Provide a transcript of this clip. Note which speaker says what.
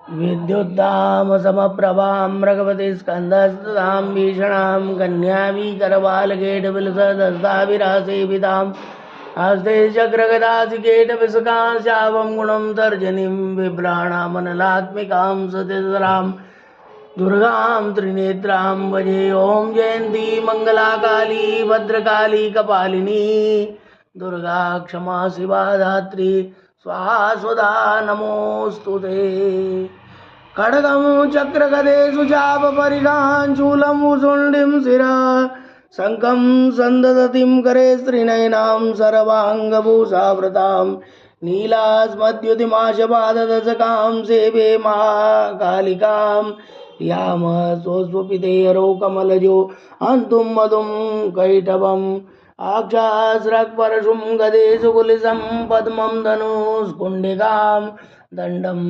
Speaker 1: विद्युद्दाम समप्रभां मृगवती स्कंदस्तदां भीषणां कन्यावीकरबालकेटविलसदस्ताभिरासेवितां हस्ते चक्रगदासिकेटविशकां शावं गुणं तर्जनीं बिभ्राणामनलात्मिकां सतितरां दुर्गां त्रिनेत्रां भजे। ओं जयंती मंगला काली भद्रकाली कपालिनी दुर्गा क्षमा शिवा धात्री स्वाहा स्वधा नमोस्तुते। खड्गं चक्रगदेषु चापपरिगां शूलं भुशुण्डिं शिरः शङ्खं सन्ददतिं करे स्त्रीनयनां सर्वाङ्गभूषावृतां नीलास्मद्युतिमाशपाददशकां सेवे महाकालिकां याम स्वस्वपितेरो कमलजो हन्तुं मधुं कैटभम् आक्षास्रक्परशुं गदेषु कुलिशं पद्मं धनुष्कुण्डिकां दण्डं